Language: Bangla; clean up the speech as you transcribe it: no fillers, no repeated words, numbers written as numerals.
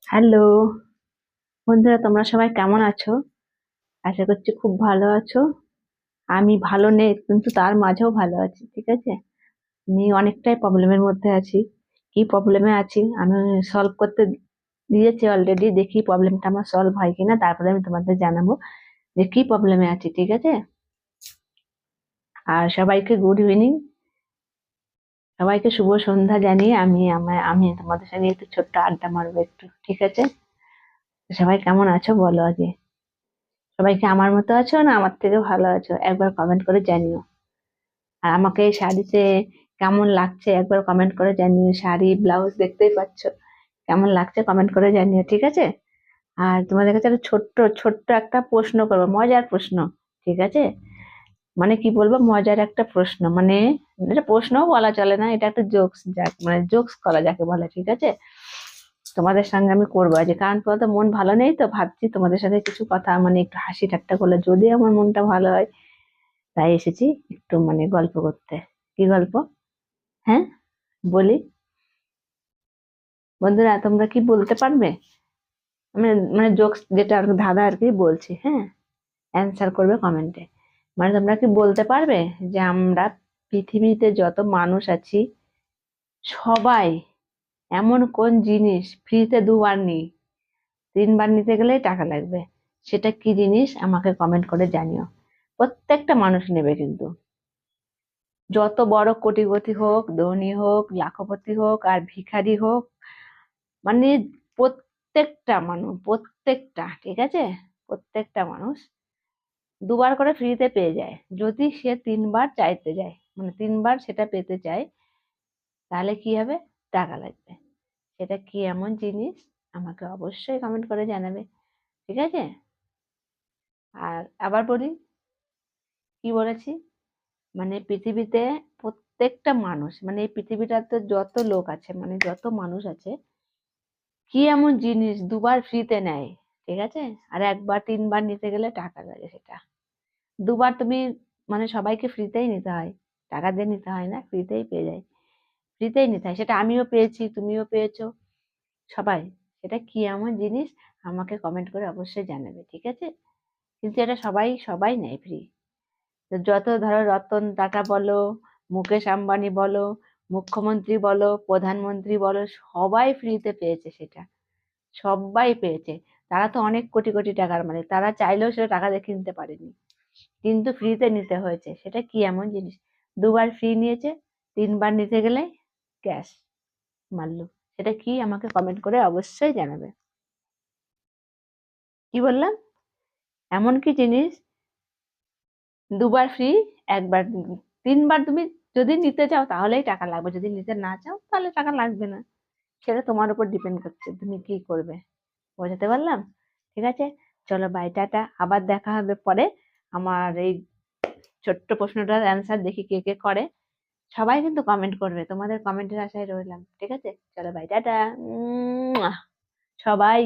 হ্যালো বন্ধুরা, তোমরা সবাই কেমন আছো? আশা করছি খুব ভালো আছো। আমি ভালো নেই, কিন্তু তার মাঝেও ভালো আছি, ঠিক আছে। আমি অনেকটাই প্রবলেমের মধ্যে আছি। কি প্রবলেমে আছি আমি সলভ করতে দিয়েছি অলরেডি। দেখি প্রবলেমটা আমার সলভ হয় কিনা, তারপরে আমি তোমাদের জানাবো যে কি প্রবলেমে আছি, ঠিক আছে। আর সবাইকে গুড ইভিনিং, সবাইকে শুভ সন্ধ্যা জানিয়ে আমি তোমাদের সঙ্গে একটু ছোট্ট আড্ডা মারবো একটু, ঠিক আছে। সবাই কেমন আছো বলো আগে। সবাই কি আমার মতো আছো না আমার থেকে ভালো আছো, একবার কমেন্ট করে জানিও। আর আমাকে এই শাড়িতে কেমন লাগছে একবার কমেন্ট করে জানিও। শাড়ি ব্লাউজ দেখতেই পাচ্ছ কেমন লাগছে, কমেন্ট করে জানিও, ঠিক আছে। আর তোমাদের কাছে একটা ছোট্ট ছোট্ট একটা প্রশ্ন করবো, মজার প্রশ্ন, ঠিক আছে। মানে কি বলবো, মজার একটা প্রশ্ন, মানে এটা প্রশ্নও বলা চলে না, এটা একটা জোকস, যাক মানে জোকস করা যাকে বলে, ঠিক আছে। তোমাদের সঙ্গে আমি করবো আজ, কারণ তোমাদের মন ভালো নেই, তো ভাবছি তোমাদের সাথে কিছু কথা মানে একটু হাসি ঠাট্টা করলে যদি আমার মনটা ভালো হয়। তাই এসেছি একটু মানে গল্প করতে। কি গল্প? হ্যাঁ, বলি। বন্ধুরা তোমরা কি বলতে পারবে? মানে মানে জোকস যেটা আর কি, ধাঁধা আর কি বলছি, হ্যাঁ। অ্যান্সার করবে কমেন্টে। মানে তোমরা কি বলতে পারবে যে আমরা পৃথিবীতে যত মানুষ আছি সবাই এমন কোন জিনিস ফ্রিতে দুবার নিই, তিনবার নিতে গেলেই টাকা লাগবে? সেটা কি জিনিস আমাকে কমেন্ট করে জানিও। প্রত্যেকটা মানুষ নেবে কিন্তু, যত বড় কোটিপতি হোক, ধনী হোক, লাখপতি হোক আর ভিখারি হোক, মানে প্রত্যেকটা মানুষ, প্রত্যেকটা, ঠিক আছে, প্রত্যেকটা মানুষ দুবার করে ফ্রিতে পেয়ে যায়। যদি সে তিনবার চাইতে যায়, মানে তিনবার সেটা পেতে চায়, তাহলে কি হবে? টাকা লাগবে। সেটা কি এমন জিনিস আমাকে অবশ্যই কমেন্ট করে জানাবে, ঠিক আছে। আর আবার বলি, কি বলেছি, মানে পৃথিবীতে প্রত্যেকটা মানুষ, মানে এই পৃথিবীটাতে যত লোক আছে, মানে যত মানুষ আছে, কি এমন জিনিস দুবার ফ্রিতে নেয়, ঠিক আছে। আর একবার তিনবার নিতে গেলে টাকা লাগে সেটা। দুবার তুমি মানে সবাইকে ফ্রিতেই নিতে হয়, টাকা দিয়ে নিতে হয় না, ফ্রিতেই পেয়ে যায়, ফ্রিতেই নিতে হয়। সেটা আমিও পেয়েছি, তুমিও পেয়েছো, সবাই। সেটা কি এমন জিনিস আমাকে কমেন্ট করে অবশ্যই জানাবে, ঠিক আছে। কিন্তু এটা সবাই সবাই নেয় ফ্রি। যত ধরো রতন টাটা বলো, মুকেশ আম্বানি বলো, মুখ্যমন্ত্রী বলো, প্রধানমন্ত্রী বলো, সবাই ফ্রিতে পেয়েছে সেটা, সবাই পেয়েছে। তারা তো অনেক কোটি কোটি টাকার মালিক, তারা চাইলেও সেটা টাকা দিয়ে কিনতে পারেনি, কিন্তু ফ্রিতে নিতে হয়েছে। সেটা কি এমন জিনিস দুবার ফ্রি নিয়েছে, তিনবার নিতে গেলে ক্যাশ মারলো? সেটা কি আমাকে কমেন্ট করে অবশ্যই জানাবে। কি বললাম? এমন কি জিনিস দুবার ফ্রি, একবার, তিনবার তুমি যদি নিতে চাও তাহলেই টাকা লাগবে, যদি নিতে না চাও তাহলে টাকা লাগবে না। সেটা তোমার উপর ডিপেন্ড করছে তুমি কি করবে। বোঝাতে পারলাম? ঠিক আছে, চলো বাই, টাটা, আবার দেখা হবে পরে। আমার এই ছোট্ট প্রশ্নটার অ্যান্সার দেখি কে কে করে। সবাই কিন্তু কমেন্ট করবে, তোমাদের কমেন্টের আশায় রইলাম, ঠিক আছে। চলো বাই, টাটা। সবাই।